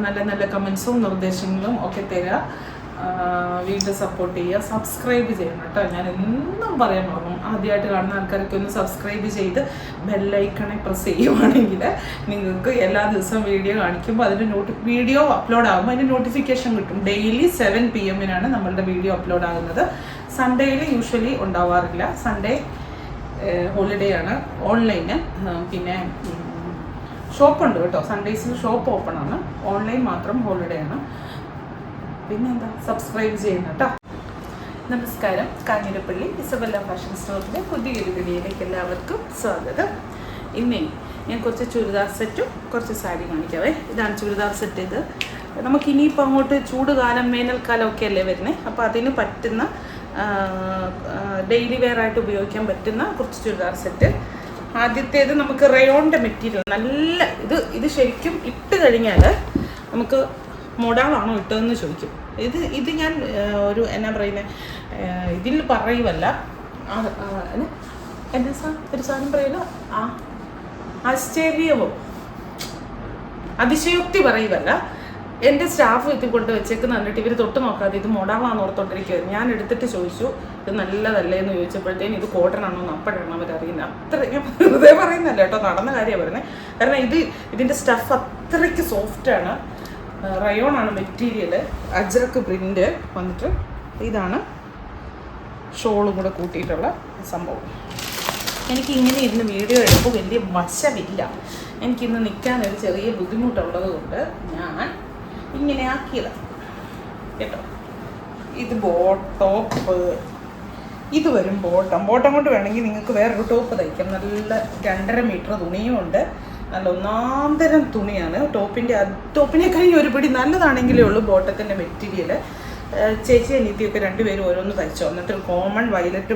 നല്ല നല്ല കമൻസും നിർദ്ദേശങ്ങളും ഒക്കെ തരിക. വീണ്ടും സപ്പോർട്ട് ചെയ്യുക, സബ്സ്ക്രൈബ് ചെയ്യണം കേട്ടോ. ഞാൻ എന്നും പറയാൻ പറഞ്ഞു, ആദ്യമായിട്ട് കാണുന്ന ആൾക്കാരൊക്കെ ഒന്ന് സബ്സ്ക്രൈബ് ചെയ്ത് ബെല്ലൈക്കണെ പ്രസ് ചെയ്യുവാണെങ്കിൽ നിങ്ങൾക്ക് എല്ലാ ദിവസവും വീഡിയോ കാണിക്കുമ്പോൾ അതിൻ്റെ വീഡിയോ അപ്ലോഡ് ആകുമ്പോൾ അതിൻ്റെ നോട്ടിഫിക്കേഷൻ കിട്ടും. ഡെയിലി 7 PM നമ്മളുടെ വീഡിയോ അപ്ലോഡ് ആകുന്നത്. സൺഡേയിൽ യൂഷ്വലി ഉണ്ടാവാറില്ല. സൺഡേ ഹോളിഡേ ആണ് ഓൺലൈന്. പിന്നെ ഷോപ്പുണ്ട് കേട്ടോ, സൺഡേസിൽ ഷോപ്പ് ഓപ്പൺ ആണ്, ഓൺലൈൻ മാത്രം ഹോളിഡേ ആണ്. പിന്നെന്താ, സബ്സ്ക്രൈബ് ചെയ്യുന്ന കേട്ടോ. നമസ്കാരം. കാഞ്ഞിരപ്പള്ളി ഇസബെല്ല ഫാഷൻ സ്റ്റോറിൻ്റെ പുതിയൊരു വീഡിയോയിലേക്ക് എല്ലാവർക്കും സ്വാഗതം. ഇന്നേ ഞാൻ കുറച്ച് ചുരിദാർ സെറ്റും കുറച്ച് സാരി കാണിക്കാവേ. ഇതാണ് ചുരിദാർ സെറ്റ്. ഇത് നമുക്കിനിയിപ്പോൾ അങ്ങോട്ട് ചൂട് കാലം വേനൽക്കാലം ഒക്കെ അല്ലേ വരുന്നത്. അപ്പോൾ അതിന് പറ്റുന്ന ഡെയിലി വെയർ ആയിട്ട് ഉപയോഗിക്കാൻ പറ്റുന്ന കുറച്ച് ചുരിദാർ സെറ്റ്. ആദ്യത്തേത് നമുക്ക് റയോണിൻ്റെ മെറ്റീരിയൽ നല്ല ഇത് ശരിക്കും ഇട്ട് കഴിഞ്ഞാൽ നമുക്ക് മോഡാളാണോ ഇട്ടതെന്ന് ചോദിക്കും. ഇത് ഞാൻ ഒരു എന്നാ പറയുന്നത്, ഇതിൽ പറയുമല്ല, എന്നാ ഒരു സാധനം പറയില്ല, ആശ്ചര്യവും അതിശയോക്തി പറയുമല്ല. എൻ്റെ സ്റ്റാഫ് ഇത് കൊണ്ട് വെച്ചേക്കുന്ന കണ്ടിട്ട് ഇവർ തൊട്ട് നോക്കാതെ ഇത് മോഡാളാണെന്ന് ഓർത്തോണ്ടിരിക്കുമായിരുന്നു. ഞാൻ എടുത്തിട്ട് ചോദിച്ചു ഇത് നല്ലതല്ലേ എന്ന് ചോദിച്ചപ്പോഴത്തേന് ഇത് കോട്ടൺ ആണോ എന്ന് അപ്പോഴാണ് അവരറിയുന്നത്. അത്ര ഞാൻ വെറുതെ പറയുന്നല്ല കേട്ടോ, നടന്ന കാര്യമാണ് പറയുന്നത്. കാരണം ഇതിൻ്റെ സ്റ്റഫ് അത്രയ്ക്ക് സോഫ്റ്റാണ്. റയോൺ ആണ് മെറ്റീരിയൽ. അജ്രക്ക് പ്രിൻ്റ് വന്നിട്ട് ഇതാണ് ഷോളും കൂടെ കൂട്ടിയിട്ടുള്ള സംഭവം. എനിക്കിങ്ങനെ ഇരുന്ന് വീഡിയോ എടുക്കുമ്പോൾ വലിയ വശമില്ല. എനിക്കിന്ന് നിൽക്കാനൊരു ചെറിയ ബുദ്ധിമുട്ടുള്ളത് കൊണ്ട് ഞാൻ ഇങ്ങനെ ആക്കിയതാണ് കേട്ടോ. ഇത് ടോപ്പ്, ഇത് വരും ബോട്ടം കൊണ്ട് വേണമെങ്കിൽ നിങ്ങൾക്ക് വേറൊരു ടോപ്പ് തയ്ക്കാം. നല്ല 2.5 മീറ്റർ തുണിയും ഉണ്ട്. നല്ല ഒന്നാന്തരം തുണിയാണ്. ടോപ്പിനെ കഴിഞ്ഞ് ഒരു പിടി നല്ലതാണെങ്കിലേ ഉള്ളൂ ബോട്ടത്തിൻ്റെ മെറ്റീരിയൽ. ചേച്ചി അനിയത്തിയൊക്കെ രണ്ടുപേരും ഓരോന്ന് തയ്ച്ചോ, എന്നിട്ട് കോമൺ വയലറ്റ്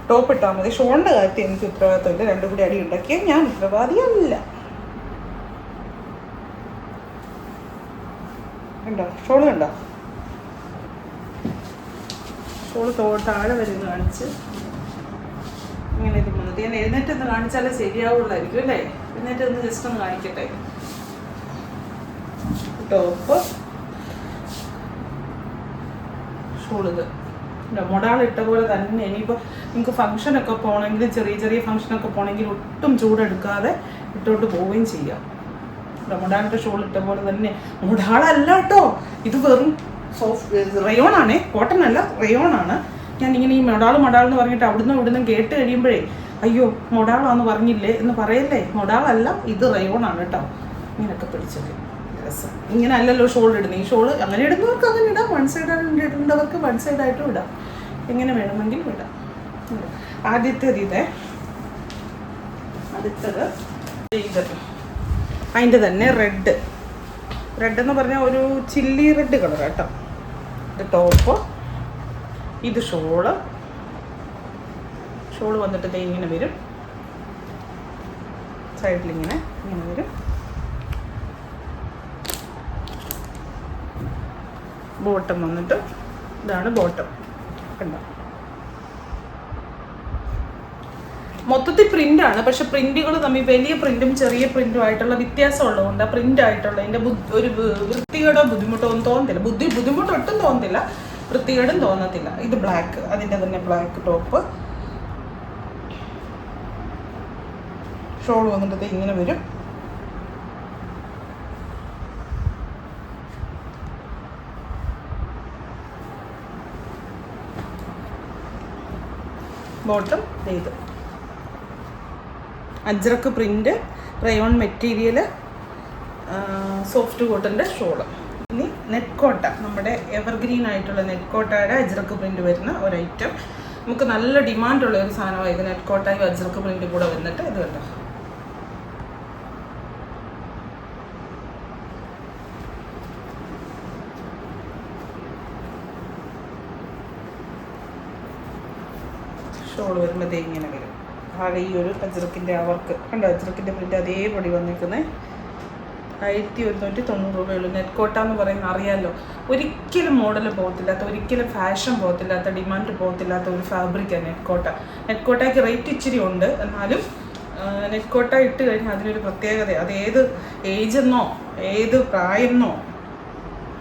ടോപ്പ് ഇട്ടാൽ മതി. ഷോളിൻ്റെ കാര്യത്തിൽ എനിക്ക് ഉത്തരവാദിത്തമില്ല. രണ്ടും കൂടി അടി ഉണ്ടാക്കിയാൽ ഞാൻ ഉത്തരവാദിയല്ല. ഉണ്ടോ ഷോള്? കണ്ടോ ഷോള് താഴെ വരുന്ന കാണിച്ച് ഇങ്ങനെ ഇത് മതി. ഞാൻ എഴുന്നേറ്റൊന്ന് കാണിച്ചാലേ ശരിയാവുള്ളായിരിക്കും അല്ലേ. എഴുന്നേറ്റ് ഒന്ന് ജസ്റ്റ് ഒന്ന് കാണിക്കട്ടെ. ടോപ്പ് ഷോളിത് മൊടാളിട്ട പോലെ തന്നെ. ഇനിയിപ്പോൾ നിങ്ങൾക്ക് ഫംഗ്ഷനൊക്കെ പോകണമെങ്കിൽ, ചെറിയ ഫംഗ്ഷനൊക്കെ പോകണമെങ്കിൽ ഒട്ടും ചൂടെടുക്കാതെ ഇട്ടോട്ട് പോവുകയും ചെയ്യാം. മൊടാളിൻ്റെ ഷോൾ ഇട്ട പോലെ തന്നെ. മൊടാളല്ല കേട്ടോ, ഇത് വെറും റയോൺ ആണേ, കോട്ടൺ അല്ല, റയോൺ ആണ്. ഞാനിങ്ങനെ ഈ മൊടാൾ എന്ന് പറഞ്ഞിട്ട് അവിടുന്ന് കേട്ട് കഴിയുമ്പോഴേ അയ്യോ മൊടാളാന്ന് പറഞ്ഞില്ലേ എന്ന് പറയല്ലേ. മൊടാളല്ല, ഇത് റയോൺ ആണ് കേട്ടോ. ഇങ്ങനെയൊക്കെ പിടിച്ചൊക്കെ രസം. ഇങ്ങനെ അല്ലല്ലോ ഷോൾ ഇടുന്നത്. ഈ ഷോൾ അങ്ങനെ ഇടുന്നവർക്ക് അങ്ങനെ ഇടാം, വൺ സൈഡ് ഇടേണ്ടവർക്ക് വൺ സൈഡായിട്ടും ഇടാം, എങ്ങനെ വേണമെങ്കിലും ഇടാം. ആദ്യത്തേത് ഇത്, അടുത്തത് ഇത്, അതിൻ്റെ തന്നെ റെഡ് എന്ന് പറഞ്ഞാൽ ഒരു ചില്ലി റെഡ് കളർ കേട്ടോ. ഇത് ടോപ്പ്, ഇത് ഷോള് വന്നിട്ട് ഇങ്ങനെ വരും, സൈഡിലിങ്ങനെ വരും. ബോട്ടം വന്നിട്ട് ഇതാണ് ബോട്ടം കണ്ടോ. മൊത്തത്തിൽ പ്രിൻ്റാണ്, പക്ഷെ പ്രിൻറ്റുകൾ തമ്മിൽ വലിയ പ്രിൻറ്റും ചെറിയ പ്രിൻറ്റും ആയിട്ടുള്ള വ്യത്യാസം ഉള്ളതുകൊണ്ട് ആ പ്രിൻ്റ് ആയിട്ടുള്ള അതിൻ്റെ ഒരു വൃത്തികേടോ ബുദ്ധിമുട്ടോ ഒന്നും തോന്നത്തില്ല. ബുദ്ധിമുട്ട് ഒട്ടും തോന്നത്തില്ല, വൃത്തികേടും തോന്നത്തില്ല. ഇത് ബ്ലാക്ക്, അതിൻ്റെ തന്നെ ബ്ലാക്ക് ടോപ്പ്. ഷോൾ വന്നിട്ട് ഇങ്ങനെ വരും. ബോട്ടം ഇത് Ajrakh print, rayon material, soft കോട്ടൻ്റെ ഷോള്. ഇനി നെറ്റ് കോട്ട, നമ്മുടെ എവർഗ്രീൻ ആയിട്ടുള്ള നെറ്റ് കോട്ടയുടെ അജ്രക്ക് പ്രിൻ്റ് വരുന്ന ഒരു ഐറ്റം. നമുക്ക് നല്ല ഡിമാൻഡുള്ള ഒരു സാധനമാണ് ഇത്. നെറ്റ് കോട്ടയും അജ്രക്ക് പ്രിൻ്റും കൂടെ വന്നിട്ട് ഇത് കണ്ടോ. ഷോൾ വരുമ്പോൾ ഇങ്ങനെ വരും. താഴെ ഈ ഒരു അജ്രക്കിൻ്റെ വർക്ക് കണ്ടോ, അജ്രക്കിൻ്റെ പ്രിൻ്റ് അതേപടി വന്നിരിക്കുന്നത്. 1190 രൂപയുള്ളൂ. നെറ്റ് കോട്ട എന്ന് പറയുന്നത് അറിയാമല്ലോ, ഒരിക്കലും മോഡൽ പോകത്തില്ലാത്ത, ഒരിക്കലും ഫാഷൻ പോകത്തില്ലാത്ത, ഡിമാൻഡ് പോകത്തില്ലാത്ത ഒരു ഫാബ്രിക്കാണ് നെറ്റ് കോട്ട. നെറ്റ് കോട്ടയ്ക്ക് റേറ്റ് ഇച്ചിരി ഉണ്ട്, എന്നാലും നെക്കോട്ട ഇട്ട് കഴിഞ്ഞാൽ അതിനൊരു പ്രത്യേകത. അത് ഏത് ഏജെന്നോ ഏത് പ്രായമെന്നോ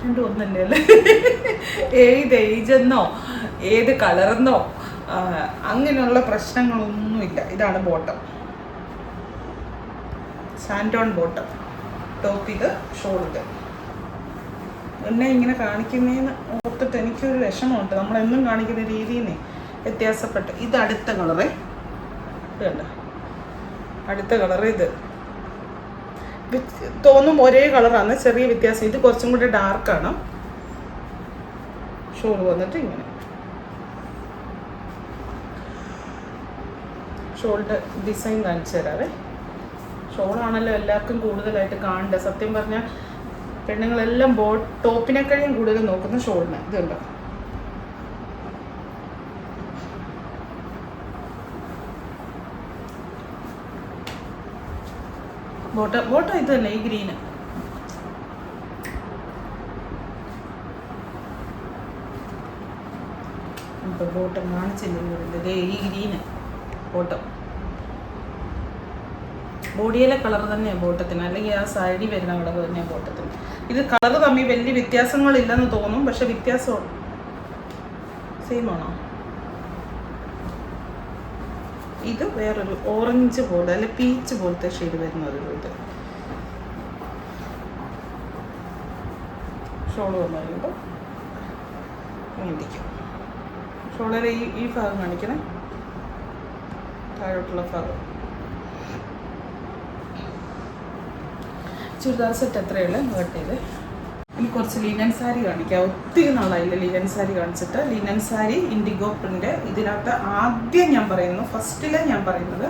രണ്ടും ഒന്നല്ലേ അല്ലേ, ഏത് ഏജെന്നോ ഏത് കളറെന്നോ അങ്ങനെയുള്ള പ്രശ്നങ്ങളൊന്നുമില്ല. ഇതാണ് ബോട്ടം, സാൻഡോൺ ബോട്ടം. ടോപ്പ് ഇത്, ഷോൾ ഇത്. എന്നെ ഇങ്ങനെ കാണിക്കുന്നതെന്ന് ഓർത്തിട്ട് എനിക്കൊരു വിഷമമുണ്ട്. നമ്മളെന്നും കാണിക്കുന്ന രീതിയിൽ നിന്ന് വ്യത്യാസപ്പെട്ട്. ഇത് അടുത്ത കളറേ, ഇത് കണ്ട അടുത്ത കളറ്. ഇത് തോന്നും ഒരേ കളറാണ്, ചെറിയ വ്യത്യാസം. ഇത് കുറച്ചും കൂടി ഡാർക്കാണ്. ഷോൾ വന്നിട്ട് ഇങ്ങനെ. ഷോളിൻ്റെ ഡിസൈൻ കാണിച്ചു തരാവേ. ഷോളാണല്ലോ എല്ലാവർക്കും കൂടുതലായിട്ട് കാണേണ്ടത്. സത്യം പറഞ്ഞാൽ പെണ്ണുങ്ങളെല്ലാം ടോപ്പിനെക്കഴിയും കൂടുതൽ നോക്കുന്ന ഷോളിനെ. ഇതുണ്ടോ, ബോട്ടം ഇത് തന്നെ, ഈ ഗ്രീന്. ഇപ്പൊ ബോട്ടം കാണിച്ചില്ലേ, ഈ ഗ്രീന് ബോട്ടം. ബോഡിയിലെ കളർ തന്നെയാണ് ബോട്ടത്തിന്, അല്ലെങ്കിൽ ആ സൈഡിൽ വരുന്ന കളർ തന്നെയാണ് ബോട്ടത്തിന്. ഇത് കളർ തമ്മിൽ വലിയ വ്യത്യാസങ്ങളില്ലെന്ന് തോന്നും, പക്ഷെ വ്യത്യാസമുണ്ട്. സെയിം ആണോ? ഇത് വേറൊരു ഓറഞ്ച് പോലെ അല്ലെ പീച്ച് പോലത്തെ ഷെയ്ഡ് വരുന്ന ഒരു ഇത്. ഷോള് വന്നു കഴിയുമ്പോൾ ഇരിക്കും. ഷോളിലെ ഈ ഭാഗം കാണിക്കണേ, താഴോട്ടുള്ള ഭാഗം. ചുരിദാർ സെറ്റ് എത്രയുള്ള കട്ട് ചെയ്ത്. ഇനി കുറച്ച് ലിനൻ സാരി കാണിക്കാം. ഒത്തിരി നാളായില്ല ലിനൻ സാരി കാണിച്ചിട്ട്. Linen sari IndiGo print. ഇതിനകത്ത് ആദ്യം ഞാൻ പറയുന്നു, ഫസ്റ്റിലെ ഞാൻ പറയുന്നത്,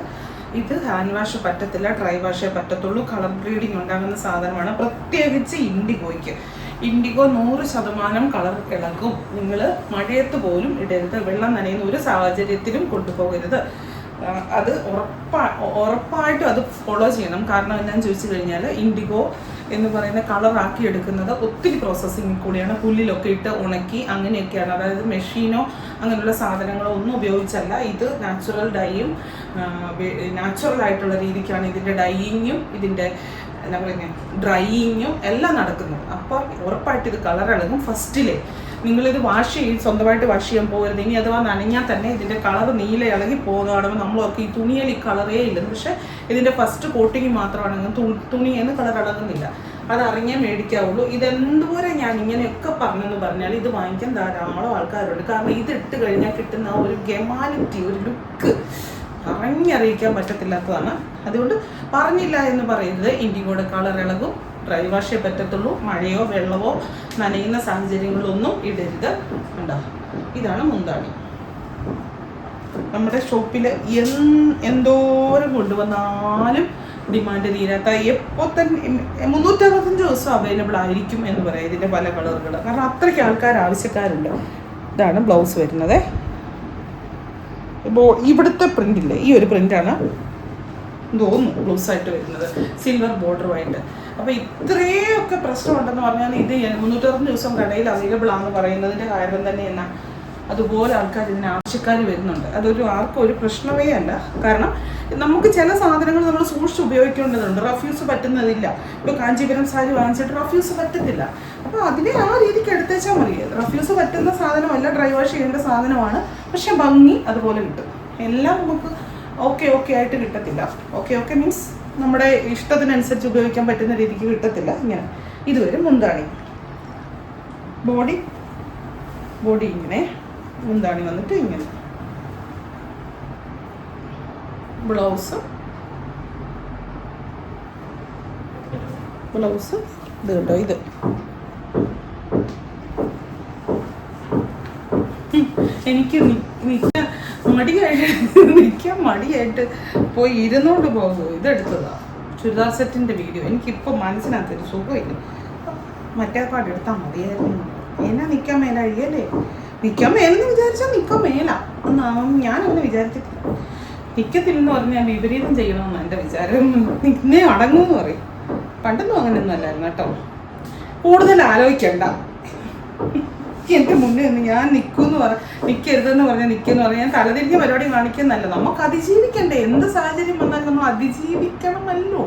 ഇത് ഹാൻഡ് വാഷ് പറ്റത്തില്ല, ഡ്രൈ വാഷേ പറ്റത്തുള്ളൂ. കളർ ബ്ലീഡിങ് ഉണ്ടാകുന്ന സാധനമാണ്, പ്രത്യേകിച്ച് ഇൻഡിഗോയ്ക്ക്. IndiGo 100% colour ഇളകും. നിങ്ങൾ മഴയത്ത് പോലും ഇടരുത്, വെള്ളം നനയുന്ന ഒരു സാഹചര്യത്തിലും കൊണ്ടുപോകരുത്. അത് ഉറപ്പായിട്ടും അത് ഫോളോ ചെയ്യണം. കാരണം എന്താണെന്ന് ചോദിച്ചു കഴിഞ്ഞാൽ, ഇൻഡിഗോ എന്ന് പറയുന്ന കളറാക്കി എടുക്കുന്നത് ഒത്തിരി പ്രോസസ്സിങ് കൂടിയാണ്. പുല്ലിലൊക്കെ ഇട്ട് ഉണക്കി അങ്ങനെയൊക്കെയാണ്. അതായത് മെഷീനോ അങ്ങനെയുള്ള സാധനങ്ങളോ ഒന്നും ഉപയോഗിച്ചല്ല. ഇത് നാച്ചുറൽ ഡൈയും നാച്ചുറൽ ആയിട്ടുള്ള രീതിക്കാണ് ഇതിൻ്റെ ഡൈയിങ്ങും ഇതിൻ്റെ എന്താ പറയുക ഡ്രൈയിങ്ങും എല്ലാം നടക്കുന്നത്. അപ്പോൾ ഉറപ്പായിട്ട് ഇത് കളർ ഇളകും ഫസ്റ്റിലെ. നിങ്ങളിത് സ്വന്തമായിട്ട് വാഷ് ചെയ്യാൻ പോകരുത്. ഇനി അഥവാ നനഞ്ഞാൽ തന്നെ ഇതിൻ്റെ കളർ നീല ഇളകി പോകുകയാണെങ്കിൽ നമ്മൾ ഓർക്ക് ഈ തുണിയിൽ ഈ കളറേ ഇല്ലെന്ന്. പക്ഷേ ഇതിൻ്റെ ഫസ്റ്റ് കോട്ടിങ് മാത്രമാണെങ്കിൽ തുണിയെന്ന് കളർ ഇളകുന്നില്ല. അത് അറിഞ്ഞേ മേടിക്കാവുള്ളൂ. ഇതെന്തോരം ഞാൻ ഇങ്ങനെയൊക്കെ പറഞ്ഞെന്ന് പറഞ്ഞാൽ ഇത് വാങ്ങിക്കാൻ ധാരാളം ആൾക്കാരുണ്ട്. കാരണം ഇതിട്ട് കഴിഞ്ഞാൽ കിട്ടുന്ന ഒരു ഗെമാലിറ്റി, ഒരു ലുക്ക് അറിഞ്ഞറിയിക്കാൻ പറ്റത്തില്ലാത്തതാണ്. അതുകൊണ്ട് പറഞ്ഞില്ല എന്ന് പറയുന്നത്. ഇൻഡിഗോയുടെ കളർ ഇളകും, ഡ്രൈ വാഷേ പറ്റത്തുള്ളൂ. മഴയോ വെള്ളമോ നനയുന്ന സാഹചര്യങ്ങളൊന്നും ഇടരുത്. കണ്ടോ, ഇതാണ് മുന്താണി. നമ്മുടെ ഷോപ്പിൽ എന്തോരം കൊണ്ടുവന്നാലും ഡിമാൻഡ് തീരാത്ത, എപ്പോൾ തന്നെ 365 ദിവസം അവൈലബിൾ ആയിരിക്കും എന്ന് പറയാം ഇതിൻ്റെ പല കളറുകൾ. കാരണം അത്രയ്ക്ക് ആൾക്കാർ ആവശ്യക്കാരുണ്ട്. ഇതാണ് ബ്ലൗസ് വരുന്നത്. ഇപ്പോൾ ഇവിടുത്തെ പ്രിൻ്റില്ലേ, ഈ ഒരു പ്രിൻ്റാണ് തോന്നുന്നു ബ്ലൗസായിട്ട് വരുന്നത്, സിൽവർ ബോർഡറുമായിട്ട്. അപ്പോൾ ഇത്രയൊക്കെ പ്രശ്നമുണ്ടെന്ന് പറഞ്ഞാൽ ഇത് 360 ദിവസം കടയിൽ അവൈലബിൾ ആണെന്ന് പറയുന്നതിൻ്റെ കാര്യം തന്നെ എന്നാ, അതുപോലെ ആൾക്കാർ ഇതിന് ആവശ്യക്കാർ വരുന്നുണ്ട്. അതൊരു ആർക്കും ഒരു പ്രശ്നമേ അല്ല. കാരണം നമുക്ക് ചില സാധനങ്ങൾ നമ്മൾ സൂക്ഷിച്ച് ഉപയോഗിക്കേണ്ടതുണ്ട്. റഫ്യൂസ് പറ്റുന്നതില്ല. ഇപ്പോൾ കാഞ്ചീപുരം സാരി വാങ്ങിച്ചിട്ട് റഫ്യൂസ് പറ്റത്തില്ല. അപ്പോൾ അതിനെ ആ രീതിക്ക് എടുത്തേച്ചാൽ മതി. റഫ്യൂസ് പറ്റുന്ന സാധനമല്ല, ഡ്രൈ വാഷ് ചെയ്യേണ്ട സാധനമാണ്. പക്ഷെ ഭംഗി അതുപോലെ കിട്ടും. എല്ലാം നമുക്ക് ഓക്കെ ആയിട്ട് കിട്ടത്തില്ല. ഓക്കെ മീൻസ് നമ്മുടെ ഇഷ്ടത്തിനനുസരിച്ച് ഉപയോഗിക്കാൻ പറ്റുന്ന രീതിക്ക് കിട്ടത്തില്ല. ഇങ്ങനെ ഇതുവരെ മുന്താണി, ബോഡി ഇങ്ങനെ, മുന്താണി വന്നിട്ട് ഇങ്ങനെ, ബ്ലൗസ് ഇത് കേട്ടോ. ഇത് എനിക്ക് നിൽക്കാൻ മടിയായിട്ട് പോയി ഇരുന്നോണ്ട് പോകുമോ. ഇതെടുത്തതാ ചുരിദാർ സെറ്റിൻ്റെ വീഡിയോ. എനിക്കിപ്പോൾ മനസ്സിനകത്തൊരു സുഖമില്ല. മറ്റേ പാട് എടുത്താൽ മതിയായിരുന്നു. എന്നാ നിൽക്കാൻ മേല അഴിയല്ലേ, നിൽക്കാൻ മേലെന്ന് വിചാരിച്ചാൽ നിൽക്കാൻ മേല ഒന്നാവും. ഞാനങ്ങനെ വിചാരിച്ചിട്ടില്ല. നിൽക്കത്തില്ലെന്ന് പറഞ്ഞാൽ വിപരീതം ചെയ്യണമെന്ന് എൻ്റെ വിചാരം. നിന്നേ അടങ്ങുമെന്ന് പറയും. പണ്ടൊന്നും അങ്ങനെയൊന്നും അല്ലായിരുന്നു കേട്ടോ. കൂടുതൽ ആലോചിക്കണ്ട. എൻ്റെ മുന്നേ നിന്ന് ഞാൻ നിൽക്കരുതെന്ന് പറഞ്ഞാൽ നിൽക്കുമെന്ന് പറഞ്ഞാൽ ഞാൻ തലതിരിഞ്ഞ പരിപാടി കാണിക്കുന്നല്ല. നമുക്ക് അതിജീവിക്കണ്ടേ? എന്ത് സാഹചര്യം വന്നാലും നമ്മൾ അതിജീവിക്കണമല്ലോ.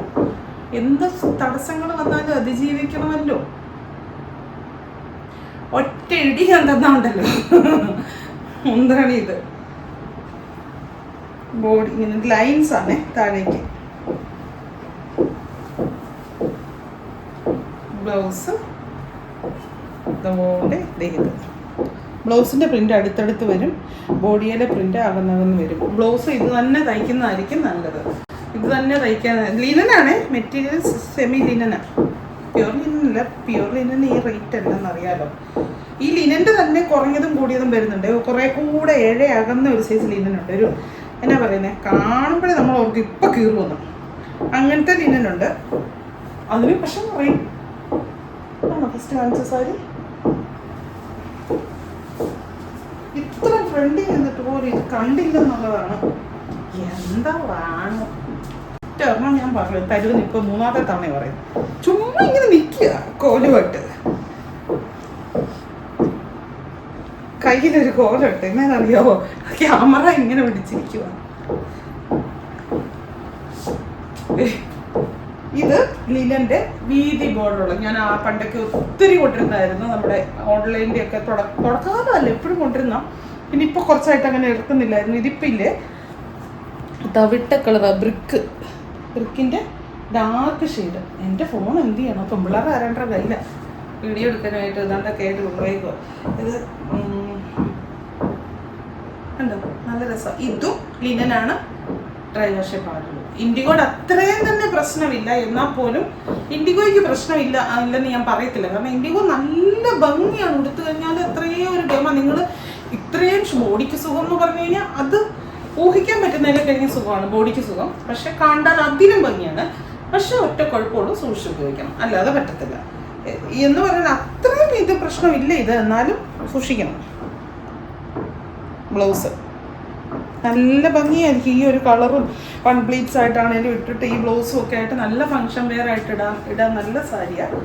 എന്ത് തടസ്സങ്ങൾ വന്നാലും അതിജീവിക്കണമല്ലോ. ഒറ്റ ഇടി ഞാൻ തന്നുണ്ടല്ലോ. എന്താണ് ഇത്? ബോഡി ഇങ്ങനെ ലൈൻസ് ആണ് താഴേക്ക്. ബ്ലൗസ് ഇതുപോലെ ഇത്. ബ്ലൗസിൻ്റെ പ്രിൻ്റ് അടുത്തടുത്ത് വരും, ബോഡിയിലെ പ്രിൻ്റ് അകന്നകന്ന് വരും. ബ്ലൗസ് ഇത് തന്നെ തയ്ക്കുന്നതായിരിക്കും നല്ലത്. ഇത് തന്നെ തയ്ക്കാൻ ലിനനാണ് മെറ്റീരിയൽ, സെമി ലിനനാണ്, പ്യുവർ ലിനനല്ല. പ്യുവർ ലിനൻ ഈ റേറ്റ് അല്ലെന്ന് അറിയാലോ. ഈ ലിനൻ്റെ തന്നെ കുറഞ്ഞതും കൂടിയതും വരുന്നുണ്ട്. കുറേ കൂടെ അകന്ന ഒരു സൈസ് ലിനനുണ്ട്. ഒരു എന്നാ പറയുന്നത്, കാണുമ്പോഴേ നമ്മൾ ഓർക്ക് ഇപ്പം കീറുമെന്ന് അങ്ങനത്തെ ലിനനുണ്ട്. അതിന് പക്ഷെ റേറ്റ് ആണോ ഫസ്റ്റ് കാണിച്ച സാരി ഇത്ര ഫ്രണ്ടിൽ നിന്നിട്ട് പോലും ഇത് കണ്ടില്ലെന്നുള്ളതാണ്. എന്താ വേണം ഒരെണ്ണം ഞാൻ പറഞ്ഞു തരുമെന്ന് ഇപ്പം 3ാമത്തെ തവണ പറയും. ചുമ്മാ ഇങ്ങനെ നിൽക്കുക കോലുമായിട്ട്, കയ്യിലൊരു കോലുണ്ട്. എന്നാന്നറിയാവോ, ക്യാമറ ഇങ്ങനെ പിടിച്ചിരിക്കുക. ഇത് ലിനൻ്റെ വീതി ബോർഡറുള്ള, ഞാൻ ആ പണ്ടൊക്കെ ഒത്തിരി കൊണ്ടിരുന്നായിരുന്നു. നമ്മുടെ ഓൺലൈൻ്റെ ഒക്കെ തുടക്കാലമല്ല എപ്പോഴും കൊണ്ടിരുന്ന. പിന്നെ ഇപ്പോൾ കുറച്ചായിട്ട് അങ്ങനെ എടുക്കുന്നില്ലായിരുന്നു. ഇതിപ്പില്ലേ തവിട്ട കളർ ബ്രിക്കിൻ്റെ ഡാർക്ക് ഷെയ്ഡ്. എൻ്റെ ഫോൺ എന്ത് ചെയ്യണം? അപ്പം പിള്ളേർ ആരാണ്ട കയ്യില വീഡിയോ എടുക്കാനായിട്ട് ഇതാണ്ടൊക്കെ ആയിട്ട് കൊണ്ടുപോയിക്കോ. ഇത് കണ്ടോ, നല്ല രസം. ഇതും ലിനനാണ്, ഡ്രൈ വാഷേ പാടുള്ളൂ. ഇൻഡിഗോയുടെ അത്രയും തന്നെ പ്രശ്നമില്ല. എന്നാൽ പോലും ഇൻഡിഗോയ്ക്ക് പ്രശ്നമില്ല ഇല്ലെന്ന് ഞാൻ പറയത്തില്ല. കാരണം ഇൻഡിഗോ നല്ല ഭംഗിയാണ്. ഉടുത്തു കഴിഞ്ഞാൽ അത്രയും ഒരു ഗമ. നിങ്ങൾ ഇത്രയും ബോഡിക്ക് സുഖം എന്ന് പറഞ്ഞു കഴിഞ്ഞാൽ അത് ഊഹിക്കാൻ പറ്റുന്നതിനെ കഴിഞ്ഞ സുഖമാണ് ബോഡിക്ക് സുഖം. പക്ഷെ കണ്ടാൽ അതിലും ഭംഗിയാണ്. പക്ഷെ ഒറ്റ കുഴപ്പമുള്ളൂ, സൂക്ഷിച്ച് ഉപയോഗിക്കണം, അല്ലാതെ പറ്റത്തില്ല എന്ന് പറഞ്ഞാൽ അത്രയും ഇത് പ്രശ്നമില്ല ഇത്. എന്നാലും സൂക്ഷിക്കണം. ബ്ലൗസ് നല്ല ഭംഗിയായിരിക്കും. ഈ ഒരു കളറും വൺ പ്ലീറ്റ്സ് ആയിട്ടാണേലും ഇട്ടിട്ട് ഈ ബ്ലൗസും ഒക്കെ ആയിട്ട് നല്ല ഫങ്ഷൻ വെയർ ആയിട്ട് ഇടാൻ നല്ല സാരിയാണ്.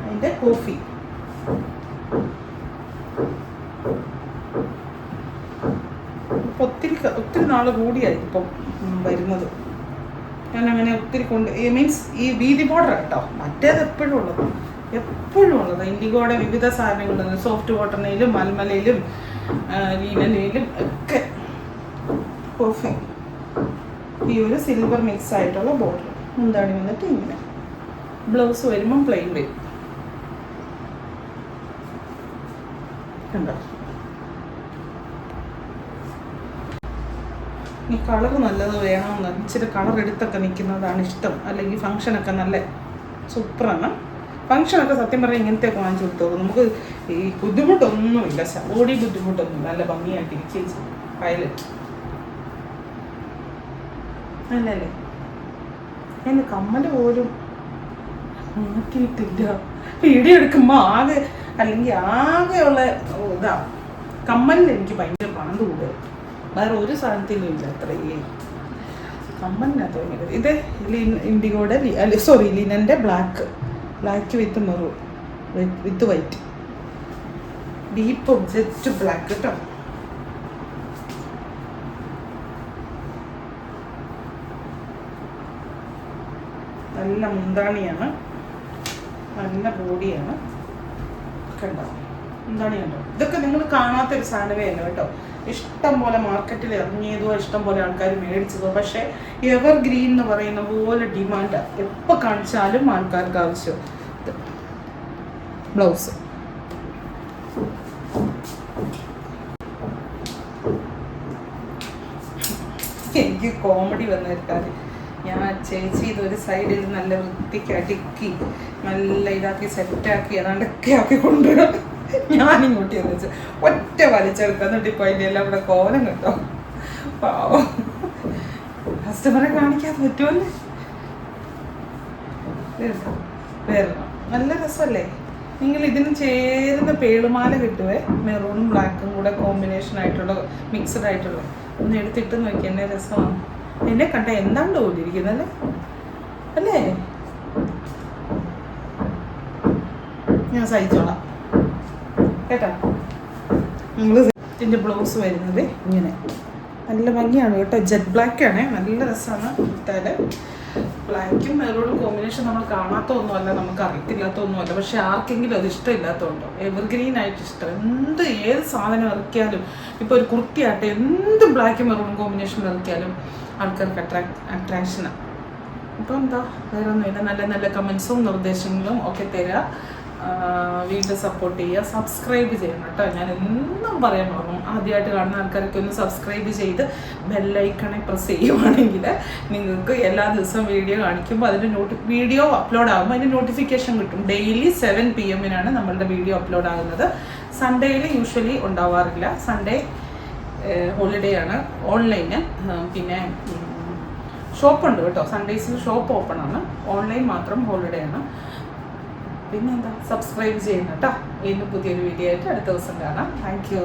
അതിൻ്റെ കോഫി ഒത്തിരി നാൾ കൂടിയായി ഇപ്പം വരുന്നത്. ഞാൻ അങ്ങനെ ഒത്തിരി മീൻസ് ഈ വീതി ബോർഡർ കേട്ടോ. മറ്റേത് എപ്പോഴും ഉള്ളത് ഇൻഡിഗോയുടെ വിവിധ സാധനങ്ങൾ, സോഫ്റ്റ് കോട്ടണിലും മൽമലയിലും ലീനയിലും ഒക്കെ കോഫി. ഈ ഒരു സിൽവർ മിക്സ് ആയിട്ടുള്ള ബോർഡർ. മുന്താണി വന്നിട്ട് ഇങ്ങനെ, ബ്ലൗസ് വരുമ്പം പ്ലെയിൻ വരും. കണ്ടോ, ഈ കളർ നല്ലത് വേണമെന്ന് ഇച്ചിരി കളർ എടുത്തൊക്കെ നിൽക്കുന്നതാണ് ഇഷ്ടം. അല്ലെങ്കിൽ ഫങ്ഷനൊക്കെ നല്ല സൂപ്പറാണ്. ഫങ്ഷനൊക്കെ സത്യം പറഞ്ഞാൽ ഇങ്ങനത്തെയൊക്കെ വാങ്ങിച്ചു കൊടുത്തോളൂ. നമുക്ക് ഈ ബുദ്ധിമുട്ടൊന്നുമില്ല, ബോഡി ബുദ്ധിമുട്ടൊന്നുമില്ല. നല്ല ഭംഗിയായിട്ടിരിക്കും. പൈലറ്റ് അല്ലല്ലേ. ഞാൻ കമ്മല് പോലും മാറ്റിയിട്ടില്ല. വീഡിയോ എടുക്കുമ്പോൾ ആകെയുള്ള ഇതാ കമ്മലിൽ എനിക്ക് ഭയങ്കര പണം കൂടുതൽ. വേറെ ഒരു സാധനത്തിലും ഇല്ല അത്രയേ. കമ്മലിനകത്ത് ഭയങ്കര ഇത് ഇൻഡിഗോയുടെ ലിനൻ്റെ black with maroon with white, deep jet black കേട്ടോ. നല്ല മുന്താണിയാണ്, നല്ല ബോഡിയാണ്. കണ്ടോ മുന്താണി കണ്ടോ? ഇതൊക്കെ നിങ്ങൾ കാണാത്തൊരു സാധനമേ അല്ല കേട്ടോ. ഇഷ്ടം പോലെ മാർക്കറ്റിൽ ഇറങ്ങിയതോ ഇഷ്ടം പോലെ ആൾക്കാർ മേടിച്ചതോ. പക്ഷേ എവർ ഗ്രീൻ എന്ന് പറയുന്ന പോലെ ഡിമാൻഡാണ്. എപ്പോൾ കാണിച്ചാലും ആൾക്കാർക്ക് ആവശ്യം. ബ്ലൗസ് എനിക്ക് കോമഡി വന്നിട്ടാൽ ഞാൻ ചേച്ചി ഇതൊരു സൈഡിൽ നല്ല വൃത്തിക്ക് അടുക്കി നല്ല ഇതാക്കി സെറ്റാക്കി ഏതാണ്ടൊക്കെ ആക്കി കൊണ്ടുവരാം. ഞാനിങ്ങോട്ട് എന്ന് വെച്ചാൽ ഒറ്റ വലിച്ചെടുക്കാം. എന്നിട്ട് ഇപ്പോൾ അതിൻ്റെ എല്ലാം ഇവിടെ കോലം കേട്ടോ. പാവം കസ്റ്റമറെ കാണിക്കാതെ പറ്റുമല്ലേ. വരണം, നല്ല രസമല്ലേ. നിങ്ങൾ ഇതിന് ചേരുന്ന പേളുമാല കിട്ടുവേ, മെറൂണും ബ്ലാക്കും കൂടെ കോമ്പിനേഷൻ ആയിട്ടുള്ള മിക്സഡ് ആയിട്ടുള്ള. ഒന്ന് എടുത്തിട്ട് നോക്കി, എന്നെ രസമാണ്. എന്നെ കണ്ട എന്താണ്ട് പോലിരിക്കുന്നല്ലേ അല്ലേ. ഞാൻ സഹിച്ചോളാം. കേട്ടോ. നിങ്ങൾ ഇതിൻ്റെ ബ്ലൗസ് വരുന്നത് ഇങ്ങനെ നല്ല ഭംഗിയാണ് കേട്ടോ. ജെറ്റ് ബ്ലാക്കാണ്, നല്ല രസമാണ് ഇട്ടാൽ. ബ്ലാക്കും മെറൂണും കോമ്പിനേഷൻ നമ്മൾ കാണാത്ത ഒന്നുമല്ല, നമുക്ക് അറിയത്തില്ലാത്ത ഒന്നുമല്ല. പക്ഷെ ആർക്കെങ്കിലും അത് ഇഷ്ടമില്ലാത്തതുണ്ടോ? എവർഗ്രീൻ ആയിട്ട് ഇഷ്ടം. ഏത് സാധനം ഇറക്കിയാലും, ഇപ്പോൾ ഒരു കുർത്തിയാട്ടെ, എന്ത് ബ്ലാക്കും മെറൂണും കോമ്പിനേഷൻ ഇറക്കിയാലും ആൾക്കാർക്ക് അട്രാക്ഷനാണ്. അപ്പോൾ എന്താ, വേറെ ഒന്നുമില്ല. നല്ല നല്ല കമൻസും നിർദ്ദേശങ്ങളും ഒക്കെ തരിക. വീണ്ടും സപ്പോർട്ട് ചെയ്യുക, സബ്സ്ക്രൈബ് ചെയ്യണം കേട്ടോ. ഞാൻ എന്നും പറയാൻ പറഞ്ഞു, ആദ്യമായിട്ട് കാണുന്ന ആൾക്കാരൊക്കെ ഒന്ന് സബ്സ്ക്രൈബ് ചെയ്ത് ബെല്ലൈക്കണെ പ്രസ് ചെയ്യുവാണെങ്കിൽ നിങ്ങൾക്ക് എല്ലാ ദിവസവും വീഡിയോ കാണിക്കുമ്പോൾ അതിൻ്റെ വീഡിയോ അപ്ലോഡ് ആകുമ്പോൾ അതിൻ്റെ നോട്ടിഫിക്കേഷൻ കിട്ടും. ഡെയിലി 7 PM നമ്മളുടെ വീഡിയോ അപ്ലോഡ് ആകുന്നത്. സൺഡേയിൽ യൂഷ്വലി ഉണ്ടാവാറില്ല. സൺഡേ ഹോളിഡേ ആണ്, ഓൺലൈന്. പിന്നെ ഷോപ്പുണ്ട് കേട്ടോ, സൺഡേസിൽ ഷോപ്പ് ഓപ്പൺ ആണ്, ഓൺലൈൻ മാത്രം ഹോളിഡേ ആണ്. പിന്നെന്താ, സബ്സ്ക്രൈബ് ചെയ്യുന്ന കേട്ടോ. വീണ്ടും പുതിയൊരു വീഡിയോ ആയിട്ട് അടുത്ത ദിവസം കാണാം. Thank you.